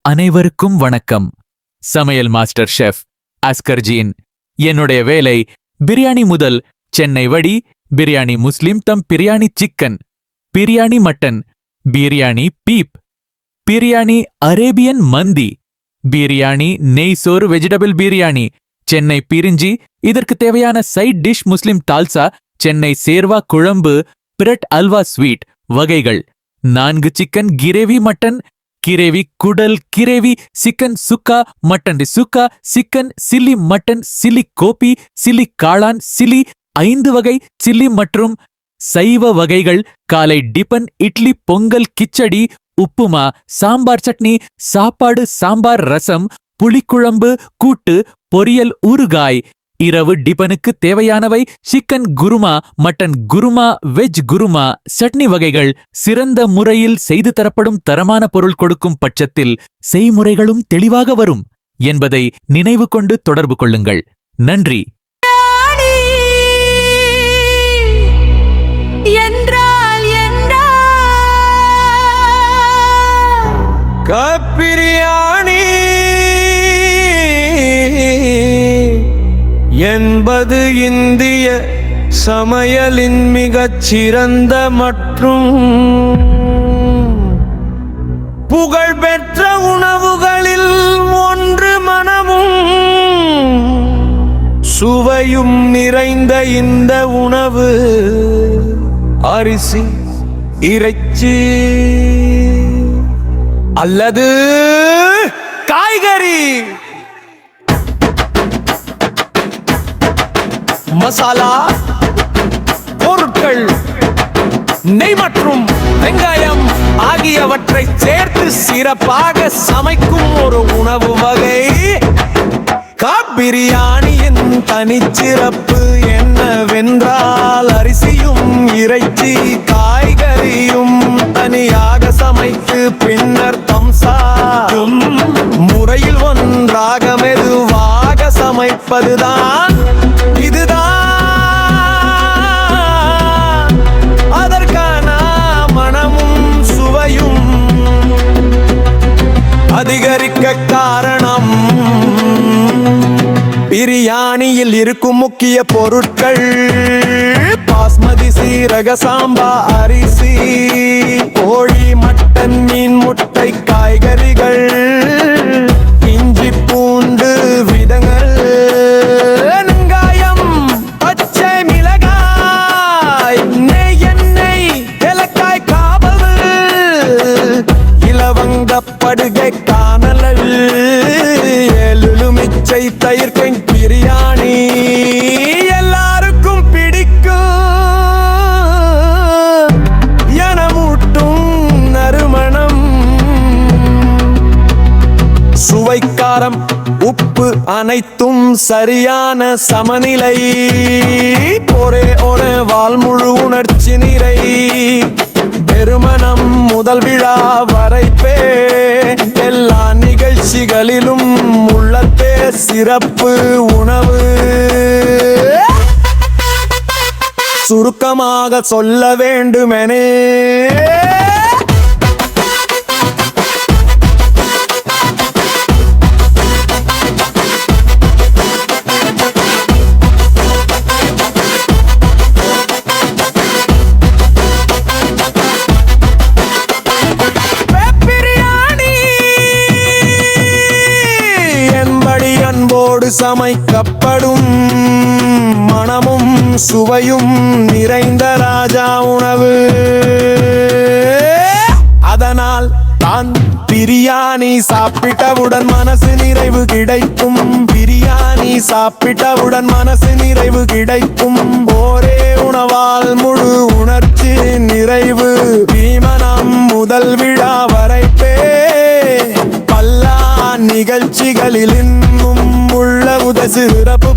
அனைவருக்கும் வணக்கம். சமையல் மாஸ்டர் ஷெஃப் அஸ்கர்ஜியின் என்னுடைய வேலை பிரியாணி முதல் சென்னை வடி, பிரியாணி முஸ்லிம் dum biryani chicken, biryani mutton, biryani beef, biryani Arabian mandi, biryani நெய் சோறு வெஜிடபிள் பிரியாணி, சென்னை பிரிஞ்சி, இதற்கு தேவையான சைட் டிஷ் முஸ்லிம் தால்சா, சென்னை சேர்வா குழம்பு, பிரெட் அல்வா ஸ்வீட் வகைகள், 4 சிக்கன் கிரேவி மட்டன், கிரேவி குடல், கிரேவி சிக்கன் சுக்கா, மட்டன் சுக்கா, chicken chilli, mutton chilli gobi, chilli காளான், சில்லி 5 வகை சில்லி மற்றும் சைவ வகைகள், காலை டிபன் இட்லி, பொங்கல், கிச்சடி, உப்புமா, சாம்பார் சட்னி, சாப்பாடு, சாம்பார், ரசம், புளிக்குழம்பு, கூட்டு, பொரியல், ஊறுகாய். இரவு டிபனுக்கு தேவையானவை chicken kurma, mutton kurma, veg kurma, chutney வகைகள். சிறந்த முறையில் செய்து தரப்படும் தரமான பொருள் கொடுக்கும் பட்சத்தில் செய்முறைகளும் தெளிவாக வரும் என்பதை நினைவு கொண்டு தொடர்பு கொள்ளுங்கள். நன்றி. பிரியாணி என்பது இந்திய சமையலின் மிகச் சிறந்த மற்றும் புகழ்பெற்ற உணவுகளில் ஒன்று. மனமும் சுவையும் நிறைந்த இந்த உணவு அரிசி, இறைச்சி அல்லது காய்கறி, மசாலா பொருட்கள், நெய் மற்றும் வெங்காயம் ஆகியவற்றை சேர்த்து சிறப்பாக சமைக்கும் ஒரு உணவு வகை. பிரியாணியின் தனிச்சிறப்பு என்னவென்றால், அரிசியும் இறைச்சி காய்கறியும் தனியாக சமைத்து பின்னர் தம்சாடும் முறையில் ஒன்றாக மெதுவாக சமைப்பதுதான். இதுதான் அதற்கான மனமும் சுவையும் அதிகரிக்க காரணம். பிரியாணியில் இருக்கும் முக்கிய பொருட்கள்: பாஸ்மதி சீரக சாம்பா அரிசி, கோழி, மட்டன், மீன், முட்டை, காய்கறிகள், இஞ்சி பூண்டு விதங்கள், வெங்காயம், பச்சை மிளகாய், நெய், எண்ணெய், ஏலக்காய், காபல், இலவங்கப்படுகை, காணலல், எலுமிச்சை, தயிர். பிரியாணி எல்லாருக்கும் பிடிக்கும் எனமூட்டும் நறுமணம். சுவைக்காரம், உப்பு அனைத்தும் சரியான சமநிலை. ஒரே ஒரு வால்முழு உணர்ச்சி நிறை. பெருமணம் முதல் விழா வரைப்பே எல்லா நிகழ்ச்சிகளிலும் உள்ளத்தே சிறப்பு உணவு. சுருக்கமாக சொல்ல வேண்டுமெனே, சமைக்கப்படும் மனமும் சுவையும் நிறைந்த ராஜா உணவு. அதனால் தான் பிரியாணி சாப்பிட்டவுடன் மனசு நிறைவு கிடைக்கும். பிரியாணி சாப்பிட்டவுடன் மனசு நிறைவு கிடைக்கும். ஒரே உணவால் முழு உணர்ச்சி நிறைவு. பீமனம் முதல் விழா வரைப்பே பல்லா நிகழ்ச்சிகளில் இன்னும் உள்ள சிறப்பு